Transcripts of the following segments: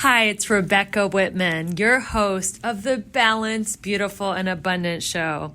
Hi, it's Rebecca Whitman, your host of the Balanced, Beautiful, and Abundant Show.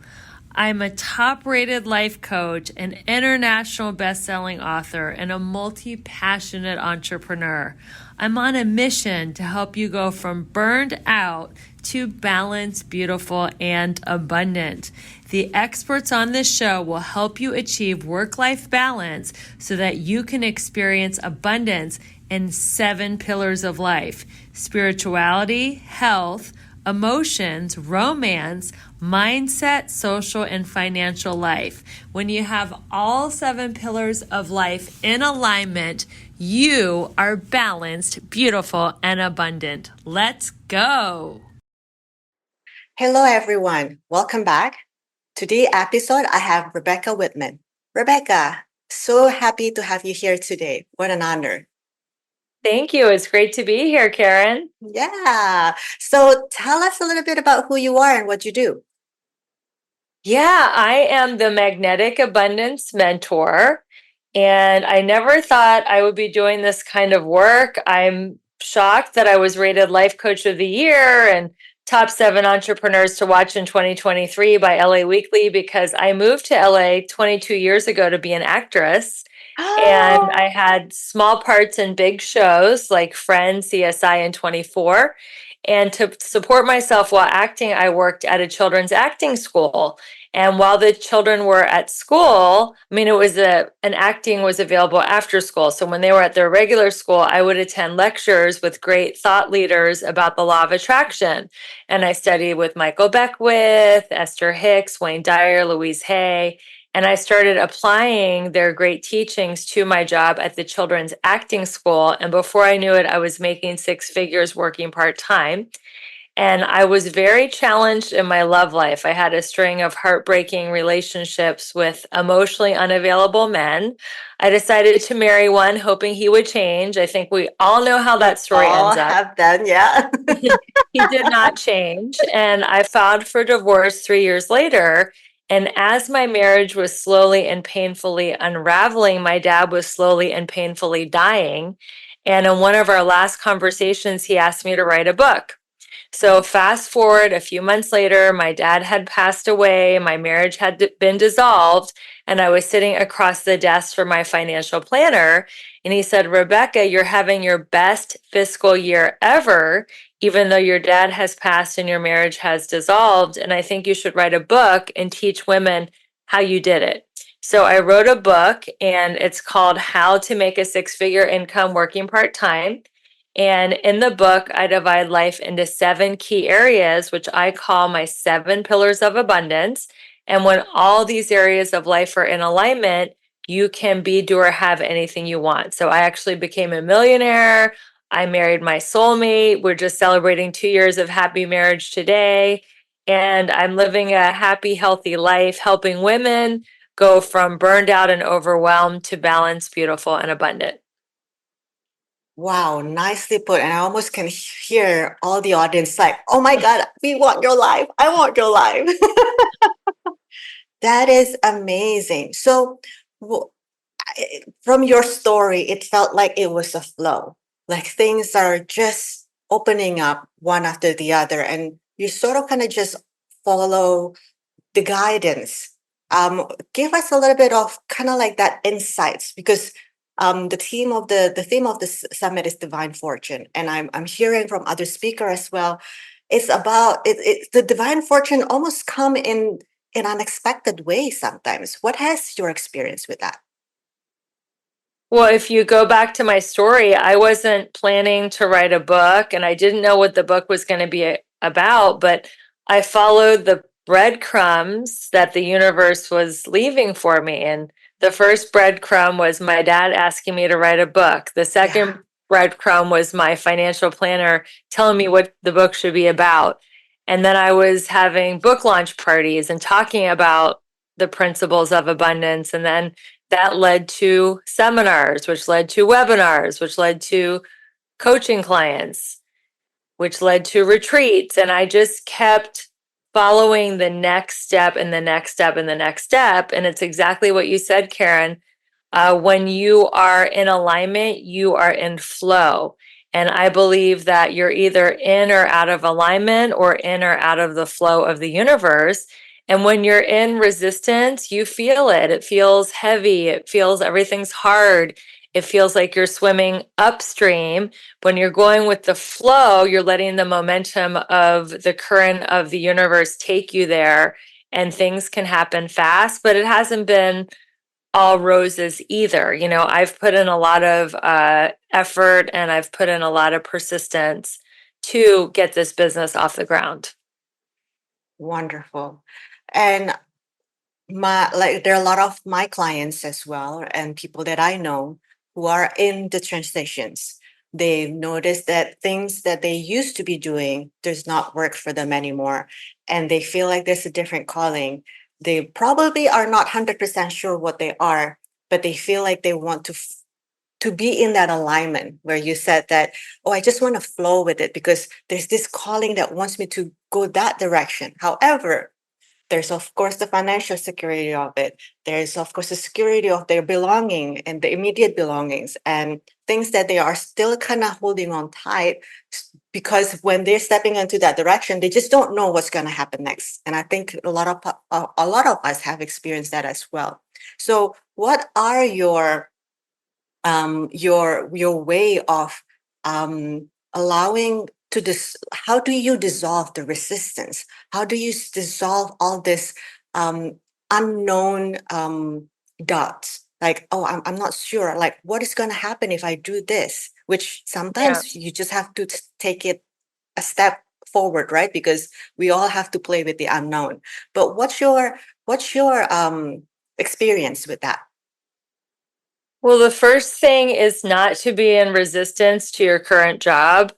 I'm a top-rated life coach, an international best-selling author, and a multi-passionate entrepreneur. I'm on a mission to help you go from burned out to balanced, beautiful, and abundant. The experts on this show will help you achieve work-life balance so that you can experience abundance in 7 pillars of life: spirituality, health, emotions, romance, mindset, social, and financial life. When you have all 7 pillars of life in alignment, you are balanced, beautiful, and abundant. Let's go. Hello, everyone. Welcome back. Today's episode, I have Rebecca Whitman. Rebecca, so happy to have you here today. What an honor. Thank you. It's great to be here, Karen. Yeah. So tell us a little bit about who you are and what you do. Yeah, I am the Magnetic Abundance Mentor, and I never thought I would be doing this kind of work. I'm shocked that I was rated Life Coach of the Year and top 7 entrepreneurs to watch in 2023 by LA Weekly, because I moved to LA 22 years ago to be an actress. And I had small parts in big shows like Friends, CSI, and 24. And to support myself while acting, I worked at a children's acting school. And while the children were at school, it was an acting was available after school. So when they were at their regular school, I would attend lectures with great thought leaders about the law of attraction. And I studied with Michael Beckwith, Esther Hicks, Wayne Dyer, Louise Hay. And I started applying their great teachings to my job at the children's acting school. And before I knew it, I was making 6 figures working part-time. And I was very challenged in my love life. I had a string of heartbreaking relationships with emotionally unavailable men. I decided to marry one, hoping he would change. I think we all know how that story All ends up. have done, yeah. He did not change. And I filed for divorce 3 years later. And as my marriage was slowly and painfully unraveling, my dad was slowly and painfully dying. And in one of our last conversations, he asked me to write a book. So fast forward a few months later, my dad had passed away, my marriage had been dissolved, and I was sitting across the desk from my financial planner. And he said, "Rebecca, you're having your best fiscal year ever, even though your dad has passed and your marriage has dissolved. And I think you should write a book and teach women how you did it." So I wrote a book, and it's called How to Make a 6-Figure Income Working Part-Time. And in the book, I divide life into 7 key areas, which I call my 7 pillars of abundance. And when all these areas of life are in alignment, you can be, do, or have anything you want. So I actually became a millionaire. I married my soulmate. We're just celebrating 2 years of happy marriage today. And I'm living a happy, healthy life, helping women go from burned out and overwhelmed to balanced, beautiful, and abundant. Wow, nicely put. And I almost can hear all the audience like, oh my God, we want your life. I want your life. That is amazing. So, from your story, it felt like it was a flow, like things are just opening up one after the other, and you sort of kind of just follow the guidance. Give us a little bit of kind of like that insights, because the theme of the summit is divine fortune, and I'm hearing from other speakers as well. It's about the divine fortune almost come in unexpected ways sometimes. What has your experience with that? Well, if you go back to my story, I wasn't planning to write a book, and I didn't know what the book was going to be about, but I followed the breadcrumbs that the universe was leaving for me. And the first breadcrumb was my dad asking me to write a book. The second Yeah. breadcrumb was my financial planner telling me what the book should be about. And then I was having book launch parties and talking about the principles of abundance. And then that led to seminars, which led to webinars, which led to coaching clients, which led to retreats. And I just kept following the next step and the next step and the next step. And it's exactly what you said, Karen. When you are in alignment, you are in flow. And I believe that you're either in or out of alignment or in or out of the flow of the universe. And when you're in resistance, you feel it. It feels heavy. It feels everything's hard. It feels like you're swimming upstream. When you're going with the flow, you're letting the momentum of the current of the universe take you there, and things can happen fast, but it hasn't been all roses either. You know, I've put in a lot of effort and I've put in a lot of persistence to get this business off the ground. Wonderful. And there are a lot of my clients as well, and people that I know who are in the transitions. They've noticed that things that they used to be doing does not work for them anymore, and they feel like there's a different calling. They probably are not 100% sure what they are, but they feel like they want to be in that alignment where you said that, oh, I just want to flow with it because there's this calling that wants me to go that direction. However, there's of course the financial security of it. There's of course the security of their belonging and the immediate belongings and things that they are still kind of holding on tight because when they're stepping into that direction, they just don't know what's going to happen next. And I think a lot of us have experienced that as well. So, what are your way of allowing to this? How do you dissolve the resistance? How do you dissolve all this unknown doubts? Like, oh, I'm not sure. Like, what is going to happen if I do this? Which Yeah. sometimes you just have to take it a step forward, right? Because we all have to play with the unknown. But what's your experience with that? Well, the first thing is not to be in resistance to your current job.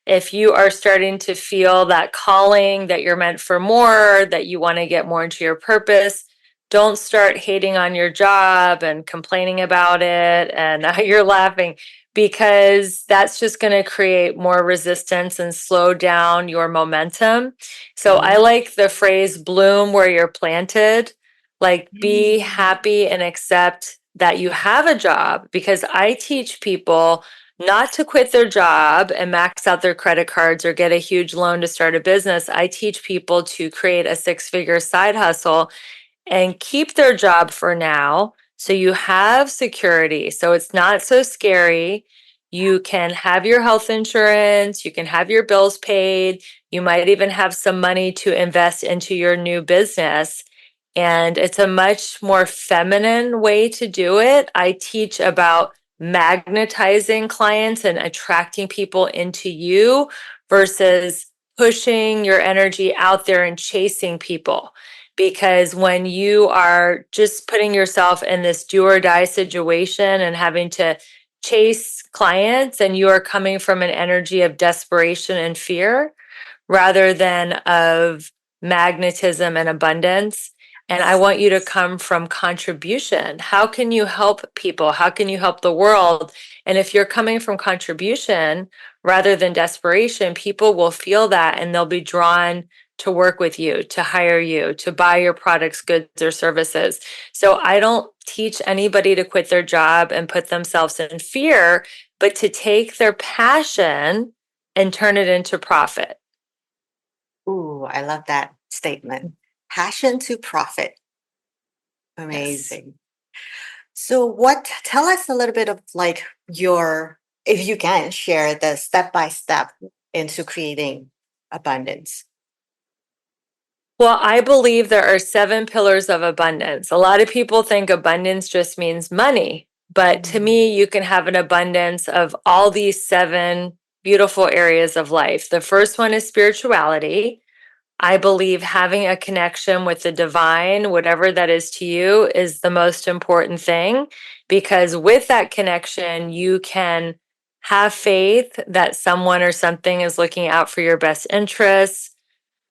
If you are starting to feel that calling, that you're meant for more, that you want to get more into your purpose, don't start hating on your job and complaining about it. And now you're laughing because that's just going to create more resistance and slow down your momentum. So I Mhm. like the phrase bloom where you're planted. Like, be Mm. happy and accept that you have a job, because I teach people not to quit their job and max out their credit cards or get a huge loan to start a business. I teach people to create a six-figure side hustle and keep their job for now. So you have security. So it's not so scary. You can have your health insurance, you can have your bills paid, you might even have some money to invest into your new business. And it's a much more feminine way to do it. I teach about magnetizing clients and attracting people into you versus pushing your energy out there and chasing people. Because when you are just putting yourself in this do or die situation and having to chase clients, and you are coming from an energy of desperation and fear rather than of magnetism and abundance. And I want you to come from contribution. How can you help people? How can you help the world? And if you're coming from contribution rather than desperation, people will feel that and they'll be drawn to work with you, to hire you, to buy your products, goods, or services. So I don't teach anybody to quit their job and put themselves in fear, but to take their passion and turn it into profit. Ooh, I love that statement. Passion to profit. Yes. Amazing. So tell us a little bit of like if you can share the step by step into creating abundance. Well, I believe there are 7 pillars of abundance. A lot of people think abundance just means money, but to Mm. me, you can have an abundance of all these 7 beautiful areas of life. The first one is spirituality. I believe having a connection with the divine, whatever that is to you, is the most important thing, because with that connection, you can have faith that someone or something is looking out for your best interests.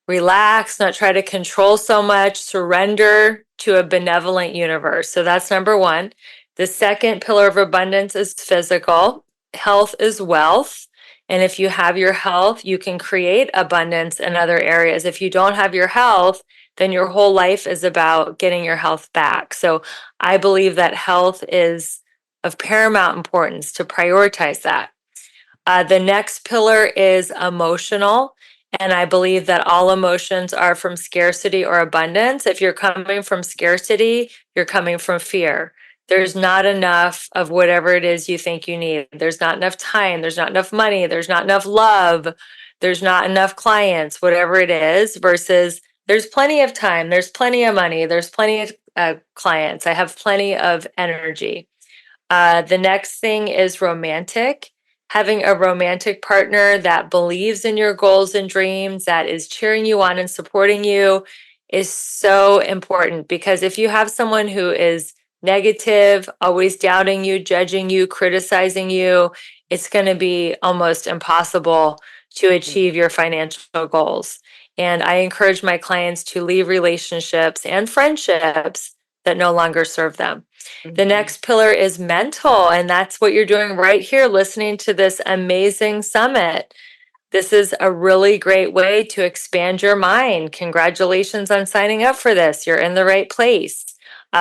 Relax, not try to control so much, surrender to a benevolent universe. So that's number one. The second pillar of abundance is physical. Health is wealth. And if you have your health, you can create abundance in other areas. If you don't have your health, then your whole life is about getting your health back. So I believe that health is of paramount importance to prioritize that. The next pillar is emotional. And I believe that all emotions are from scarcity or abundance. If you're coming from scarcity, you're coming from fear. There's not enough of whatever it is you think you need. There's not enough time. There's not enough money. There's not enough love. There's not enough clients, whatever it is, versus there's plenty of time. There's plenty of money. There's plenty of clients. I have plenty of energy. The next thing is romantic. Having a romantic partner that believes in your goals and dreams, that is cheering you on and supporting you, is so important, because if you have someone who is negative, always doubting you, judging you, criticizing you, it's going to be almost impossible to achieve your financial goals. And I encourage my clients to leave relationships and friendships that no longer serve them. The next pillar is mental, and that's what you're doing right here, listening to this amazing summit. This is a really great way to expand your mind. Congratulations on signing up for this. You're in the right place.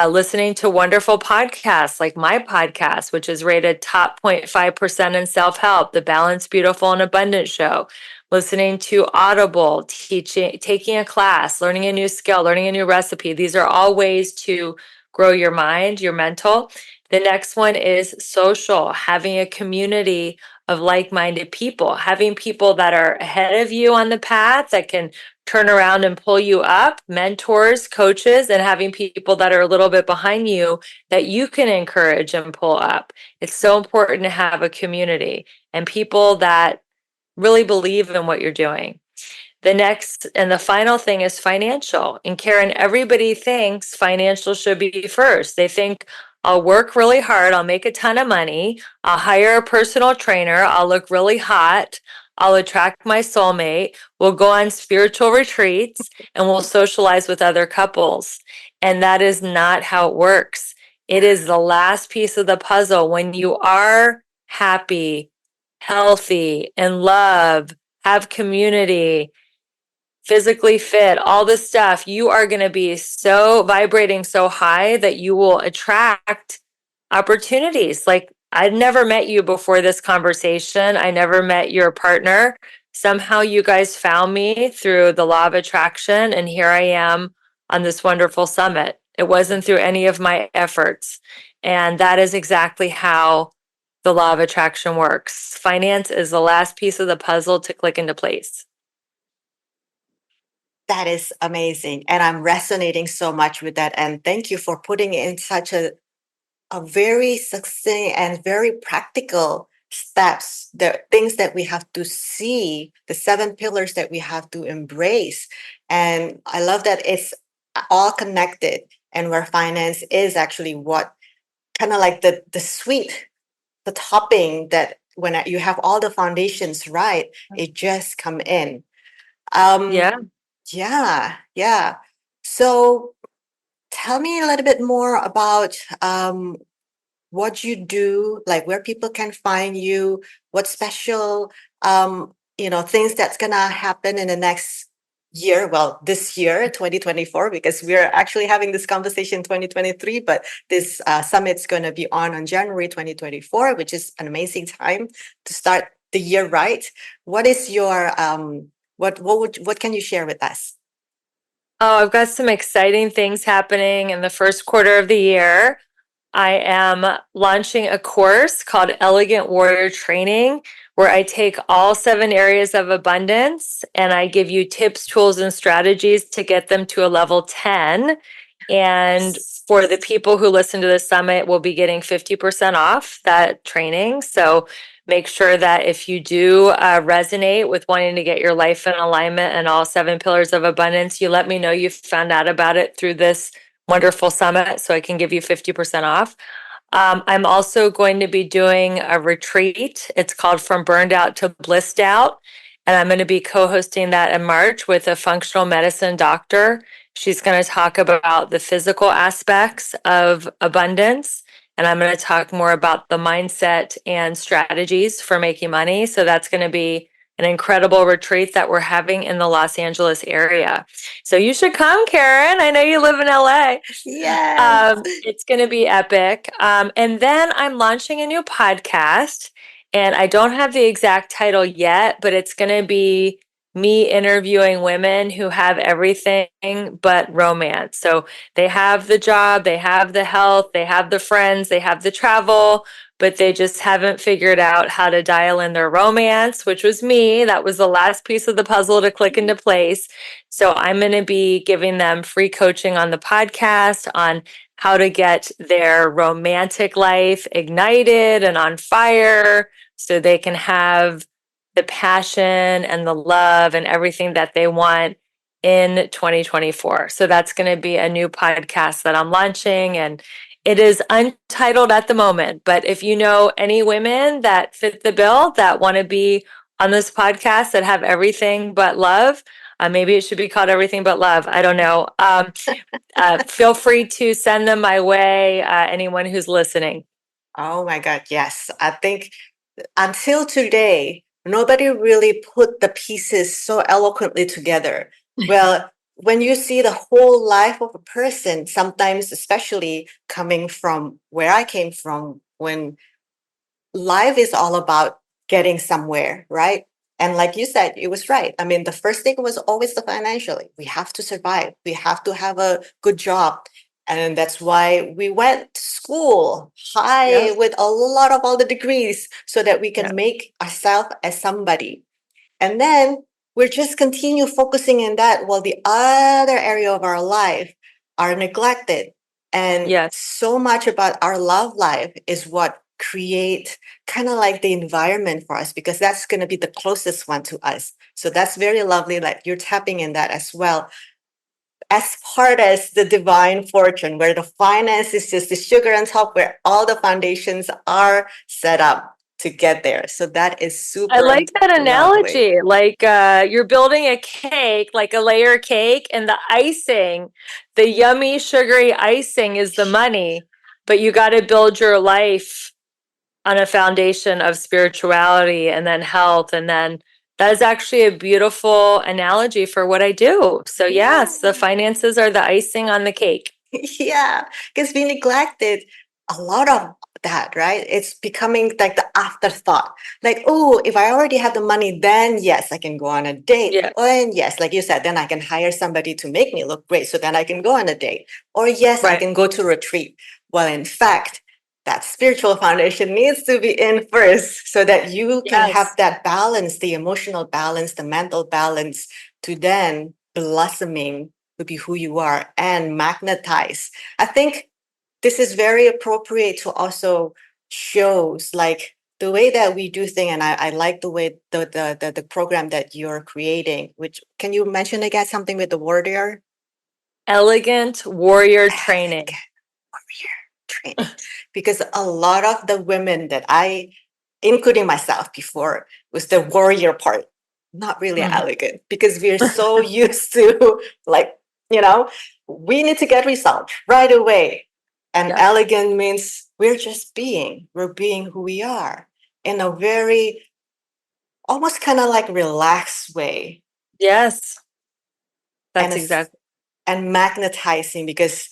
Listening to wonderful podcasts like my podcast, which is rated top 0.5% in self-help, the Balanced, Beautiful, and Abundant Show. Listening to Audible, teaching, taking a class, learning a new skill, learning a new recipe. These are all ways to grow your mind, your mental. The next one is social, having a community of like-minded people, having people that are ahead of you on the path that can turn around and pull you up, mentors, coaches, and having people that are a little bit behind you that you can encourage and pull up. It's so important to have a community and people that really believe in what you're doing. The next and the final thing is financial. And Karen, everybody thinks financial should be first. They think, I'll work really hard, I'll make a ton of money, I'll hire a personal trainer, I'll look really hot, I'll attract my soulmate, we'll go on spiritual retreats, and we'll socialize with other couples. And that is not how it works. It is the last piece of the puzzle. When you are happy, healthy, in love, have community, physically fit, all this stuff, you are going to be so vibrating so high that you will attract opportunities. Like, I'd never met you before this conversation. I never met your partner. Somehow you guys found me through the law of attraction, and here I am on this wonderful summit. It wasn't through any of my efforts. And that is exactly how the law of attraction works. Finance is the last piece of the puzzle to click into place. That is amazing. And I'm resonating so much with that. And thank you for putting in such a very succinct and very practical steps, the things that we have to see, the 7 pillars that we have to embrace. And I love that it's all connected, and where finance is actually what kind of like the sweet, the topping that when you have all the foundations right, it just come in. Yeah. Yeah. So tell me a little bit more about what you do, like where people can find you, what special things that's gonna happen in the next year. Well, this year, 2024, because we're actually having this conversation in 2023, but this summit's gonna be on January 2024, which is an amazing time to start the year right. What is your what can you share with us? Oh, I've got some exciting things happening in the first quarter of the year. I am launching a course called Elegant Warrior Training, where I take all 7 areas of abundance and I give you tips, tools, and strategies to get them to a level 10. And for the people who listen to the summit, we'll be getting 50% off that training. So make sure that if you do resonate with wanting to get your life in alignment and all 7 pillars of abundance, you let me know you found out about it through this wonderful summit so I can give you 50% off. I'm also going to be doing a retreat. It's called From Burned Out to Blissed Out. And I'm going to be co-hosting that in March with a functional medicine doctor. She's going to talk about the physical aspects of abundance. And I'm going to talk more about the mindset and strategies for making money. So that's going to be an incredible retreat that we're having in the Los Angeles area. So you should come, Karen. I know you live in LA. Yes. It's going to be epic. And then I'm launching a new podcast. And I don't have the exact title yet, but it's going to be me interviewing women who have everything but romance. So they have the job, they have the health, they have the friends, they have the travel, but they just haven't figured out how to dial in their romance, which was me. That was the last piece of the puzzle to click into place. So I'm going to be giving them free coaching on the podcast on how to get their romantic life ignited and on fire so they can have the passion and the love and everything that they want in 2024. So that's going to be a new podcast that I'm launching, and it is untitled at the moment. But if you know any women that fit the bill that want to be on this podcast that have everything but love, maybe it should be called Everything But Love. I don't know. Feel free to send them my way, anyone who's listening. Oh my God, yes. I think until today, nobody really put the pieces so eloquently together. Well, when you see the whole life of a person, sometimes, especially coming from where I came from, when life is all about getting somewhere, right? And like you said, it was right. I mean, the first thing was always the financially. We have to survive. We have to have a good job. And that's why we went to school high Yep. with a lot of all the degrees so that we can Yeah. make ourselves as somebody. And then we're just continue focusing in that while the other area of our life are neglected. And Yes. so much about our love life is what create kind of like the environment for us, because that's going to be the closest one to us. So that's very lovely that you're tapping in that as well, as part as the divine fortune, where the finance is just the sugar on top, where all the foundations are set up to get there. So that is I super like that lovely. analogy. Like you're building a cake, like a layer cake, and the icing, the yummy, sugary icing is the money, but you got to build your life on a foundation of spirituality and then health. And then that is actually a beautiful analogy for what I do. So, Yeah. yes, the finances are the icing on the cake. Yeah, because we neglected a lot of that, right? It's becoming like the afterthought. Like, oh, if I already have the money, then yes, I can go on a date. Yeah, Or and yes, like you said, then I can hire somebody to make me look great. So then I can go on a date. Or yes, I right. can go to retreat. Well, in fact, that spiritual foundation needs to be in first so that you can have Yes. that balance, the emotional balance, the mental balance to then blossoming to be who you are and magnetize. I think this is very appropriate to also shows like the way that we do things. And I like the way the program that you're creating, which can you mention again something with the warrior? Elegant warrior training. Elegant warrior training. Because a lot of the women that I, including myself before, was the warrior part, not really Mhm. elegant, because we're so used to like, you know, we need to get results right away. And Yep. elegant means we're just being, we're being who we are in a very almost kind of like relaxed way. Yes, And that's it's exactly. and magnetizing, because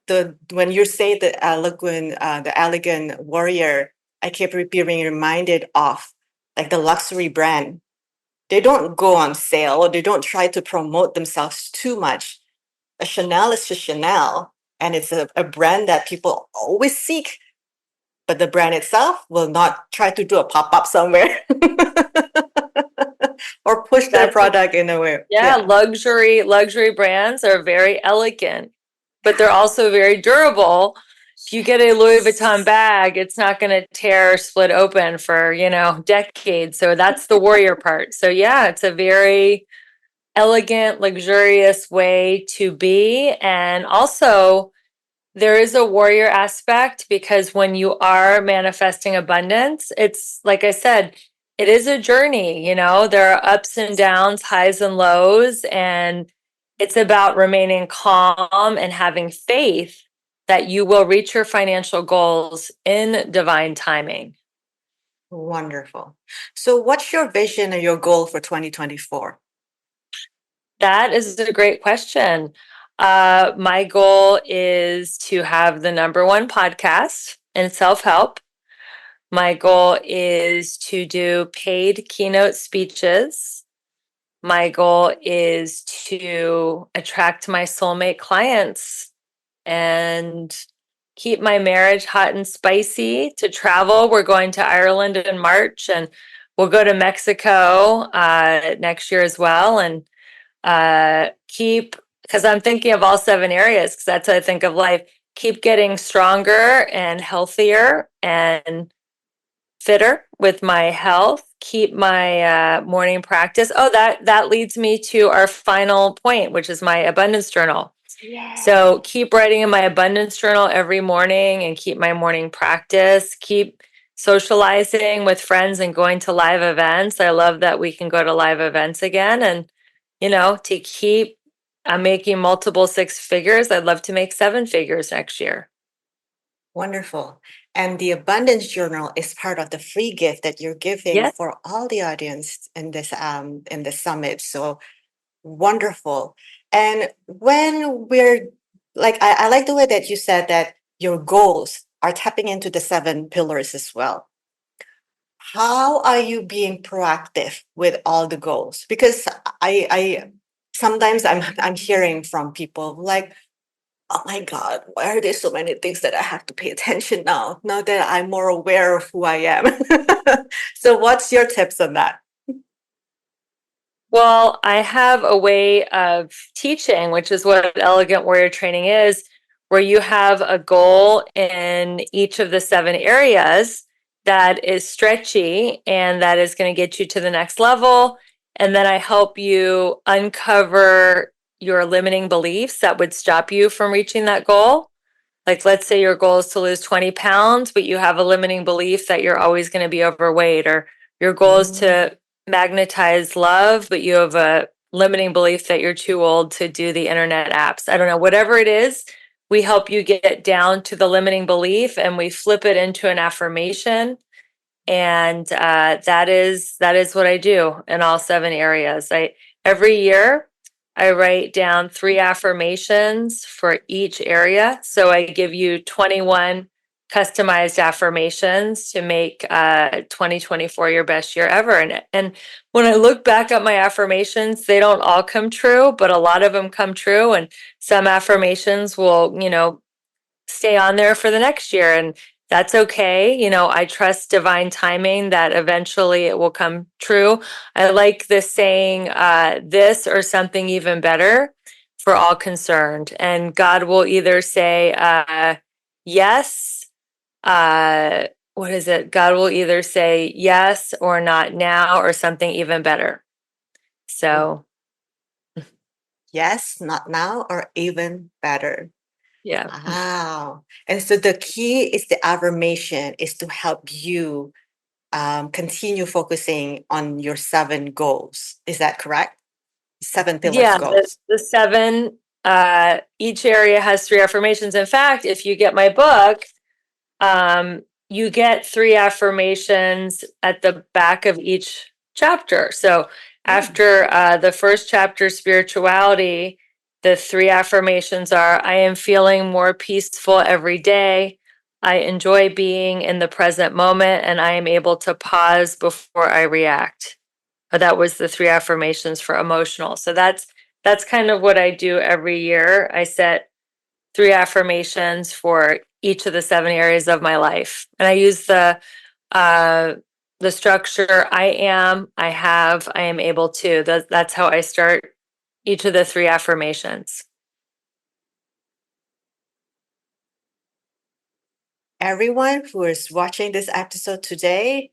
the when you say the elegant warrior, I keep being reminded of like the luxury brand. They don't go on sale, or they don't try to promote themselves too much. A Chanel is just Chanel, and it's a brand that people always seek, but the brand itself will not try to do a pop-up somewhere or push their That's product in a way. Yeah, Yeah. luxury brands are very elegant, but they're also very durable. If you get a Louis Vuitton bag, it's not going to tear or split open for, decades. So that's the warrior part. So yeah, it's a very elegant, luxurious way to be. And also, there is a warrior aspect because when you are manifesting abundance, it's like I said, it is a journey, there are ups and downs, highs and lows, and it's about remaining calm and having faith that you will reach your financial goals in divine timing. Wonderful. So what's your vision or your goal for 2024? That is a great question. My goal is to have the number one podcast in self help. My goal is to do paid keynote speeches. My goal is to attract my soulmate clients and keep my marriage hot and spicy, to travel. We're going to Ireland in March, and we'll go to Mexico next year as well. And keep, because I'm thinking of all 7 areas, because that's how I think of life. Keep getting stronger and healthier and fitter with my health. Keep my morning practice. Oh, that leads me to our final point, which is my abundance journal. So Yay. keep writing in my abundance journal every morning and keep my morning practice. Keep socializing with friends and going to live events. I love that we can go to live events again. And, to keep I'm making multiple 6 figures. I'd love to make 7 figures next year. Wonderful. And the abundance journal is part of the free gift that you're giving Yes. for all the audience in this summit. So wonderful. And when we're like, I like the way that you said that your goals are tapping into the 7 pillars as well. How are you being proactive with all the goals? Because I sometimes I'm hearing from people like, oh my God, why are there so many things that I have to pay attention now that I'm more aware of who I am? So what's your tips on that? Well, I have a way of teaching, which is what Elegant Warrior Training is, where you have a goal in each of the 7 areas that is stretchy and that is going to get you to the next level. And then I help you uncover your limiting beliefs that would stop you from reaching that goal. Like, let's say your goal is to lose 20 pounds, but you have a limiting belief that you're always going to be overweight, or your goal is Mm, to magnetize love, but you have a limiting belief that you're too old to do the internet apps. I don't know, whatever it is, we help you get down to the limiting belief and we flip it into an affirmation. And that is what I do in all 7 areas. I every year I write down 3 affirmations for each area. So I give you 21 customized affirmations to make 2024 your best year ever. And when I look back at my affirmations, they don't all come true, but a lot of them come true. And some affirmations will, stay on there for the next year. And that's okay. I trust divine timing that eventually it will come true. I like this saying, this or something even better for all concerned. And God will either say, yes, what is it? God will either say yes or not now or something even better. So, yes, not now, or even better. yeah. Wow. And so the key is the affirmation is to help you continue focusing on your 7 goals. Is that correct? 7 pillars Yeah, the, goals. the 7, each area has 3 affirmations. In fact, if you get my book, you get 3 affirmations at the back of each chapter. So Mm. after the first chapter, spirituality, the 3 affirmations are: I am feeling more peaceful every day. I enjoy being in the present moment, and I am able to pause before I react. That was the 3 affirmations for emotional. So that's kind of what I do every year. I set 3 affirmations for each of the 7 areas of my life. And I use uh the structure: I am, I have, I am able to. That's how I start each of the 3 affirmations. Everyone who is watching this episode today,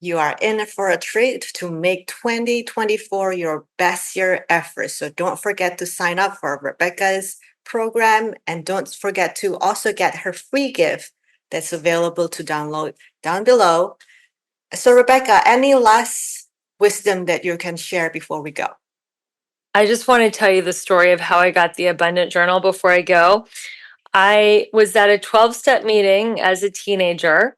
you are in for a treat to make 2024 your best year ever. So don't forget to sign up for Rebecca's program and don't forget to also get her free gift that's available to download down below. So, Rebecca, any last wisdom that you can share before we go? I just want to tell you the story of how I got the abundant journal before I go. I was at a 12-step meeting as a teenager,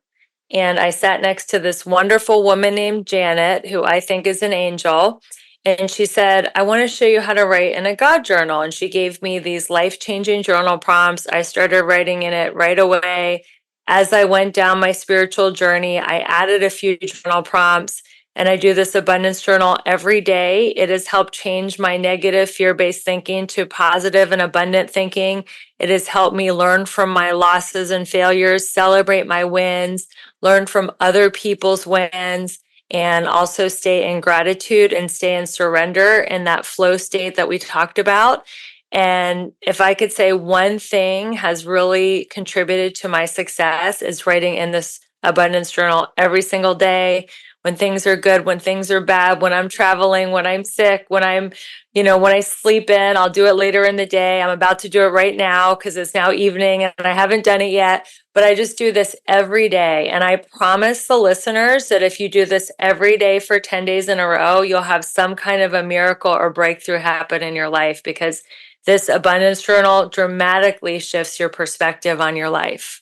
and I sat next to this wonderful woman named Janet, who I think is an angel. And she said, I want to show you how to write in a God journal. And she gave me these life changing journal prompts. I started writing in it right away. as I went down my spiritual journey, I added a few journal prompts, and I do this abundance journal every day. It has helped change my negative fear-based thinking to positive and abundant thinking. It has helped me learn from my losses and failures, celebrate my wins, learn from other people's wins, and also stay in gratitude and stay in surrender in that flow state that we talked about. And if I could say one thing has really contributed to my success is writing in this abundance journal every single day, when things are good, when things are bad, when I'm traveling, when I'm sick, when when I sleep in, I'll do it later in the day. I'm about to do it right now because it's now evening and I haven't done it yet, but I just do this every day. And I promise the listeners that if you do this every day for 10 days in a row, you'll have some kind of a miracle or breakthrough happen in your life, because this abundance journal dramatically shifts your perspective on your life.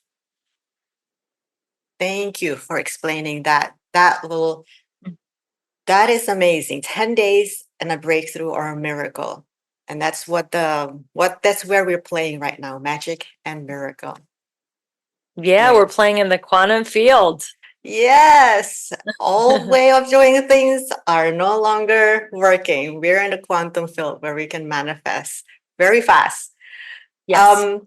Thank you for explaining that. That is amazing. 10 days and a breakthrough or a miracle. And that's that's where we're playing right now, magic and miracle. Yeah, Right. we're playing in the quantum field. Yes, old way of doing things are no longer working. We're in the quantum field where we can manifest very fast. Yes.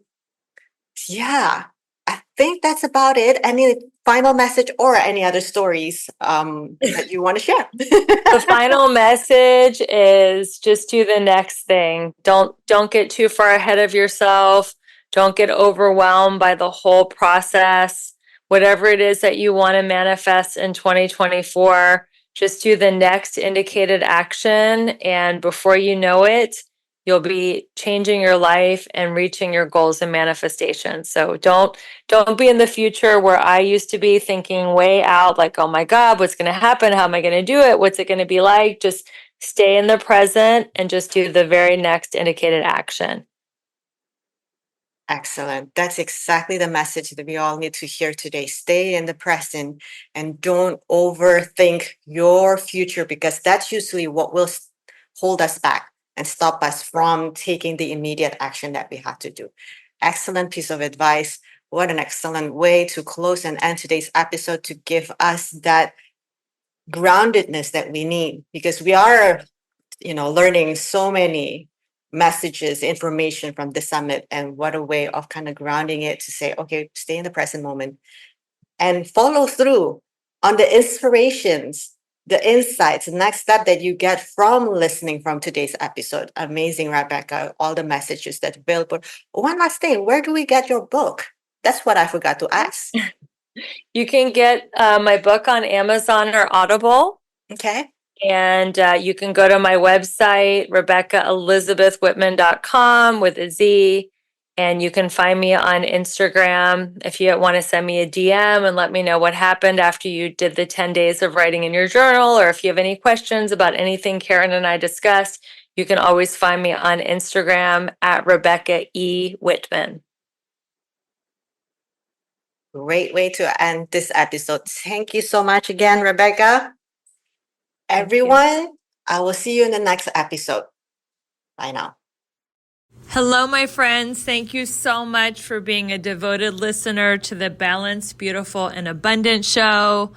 Yeah, I think that's about it. Any final message or any other stories that you want to share? The final message is just do the next thing. Don't get too far ahead of yourself. Don't get overwhelmed by the whole process. Whatever it is that you want to manifest in 2024, just do the next indicated action, and before you know it, you'll be changing your life and reaching your goals and manifestations. So don't be in the future where I used to be, thinking way out, like, oh my God, what's going to happen? How am I going to do it? What's it going to be like? Just stay in the present and just do the very next indicated action. Excellent. That's exactly the message that we all need to hear today. Stay in the present and don't overthink your future, because that's usually what will hold us back and stop us from taking the immediate action that we have to do. Excellent piece of advice. What an excellent way to close and end today's episode, to give us that groundedness that we need, because we are, learning so many messages, information from the summit, and what a way of kind of grounding it to say, okay, stay in the present moment and follow through on the inspirations, the insights, the next step that you get from listening from today's episode. Amazing, Rebecca, all the messages that available. One last thing, where do we get your book? That's what I forgot to ask. You can get my book on Amazon or Audible. Okay. And you can go to my website, RebeccaElizabethWhitman.com with a Z. And you can find me on Instagram if you want to send me a DM and let me know what happened after you did the 10 days of writing in your journal. Or if you have any questions about anything Karen and I discussed, you can always find me on Instagram at Rebecca E. Whitman. Great way to end this episode. Thank you so much again, Rebecca. Everyone, I will see you in the next episode. Bye now. Hello, my friends. Thank you so much for being a devoted listener to the Balanced, Beautiful, and Abundant show.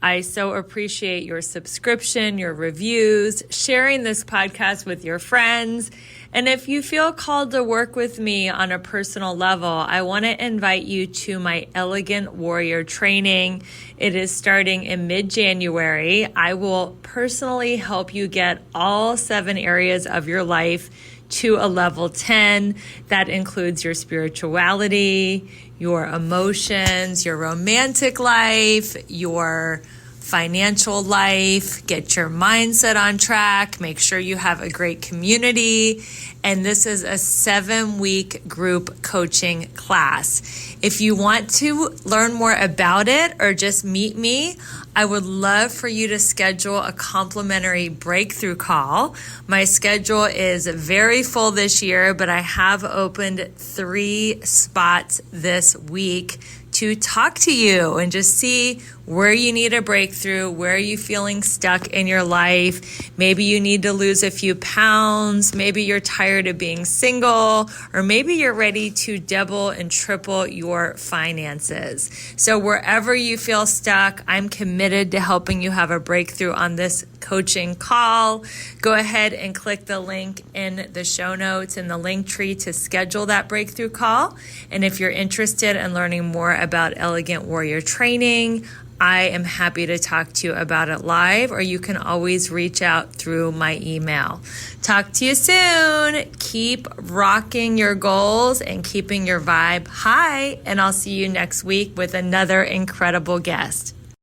I so appreciate your subscription, your reviews, sharing this podcast with your friends. And if you feel called to work with me on a personal level, I want to invite you to my Elegant Warrior training. It is starting in mid-January. I will personally help you get all 7 areas of your life to a level 10. That includes your spirituality, your emotions, your romantic life, your financial life, get your mindset on track, make sure you have a great community. And this is a 7-week group coaching class. If you want to learn more about it or just meet me, I would love for you to schedule a complimentary breakthrough call. My schedule is very full this year, but I have opened 3 spots this week to talk to you and just see where you need a breakthrough, where are you feeling stuck in your life. Maybe you need to lose a few pounds. Maybe you're tired of being single, or maybe you're ready to double and triple your finances. So wherever you feel stuck, I'm committed to helping you have a breakthrough on this coaching call. Go ahead and click the link in the show notes in the link tree to schedule that breakthrough call. And if you're interested in learning more about Elegant Warrior Training, I am happy to talk to you about it live, or you can always reach out through my email. Talk to you soon. Keep rocking your goals and keeping your vibe high, and I'll see you next week with another incredible guest.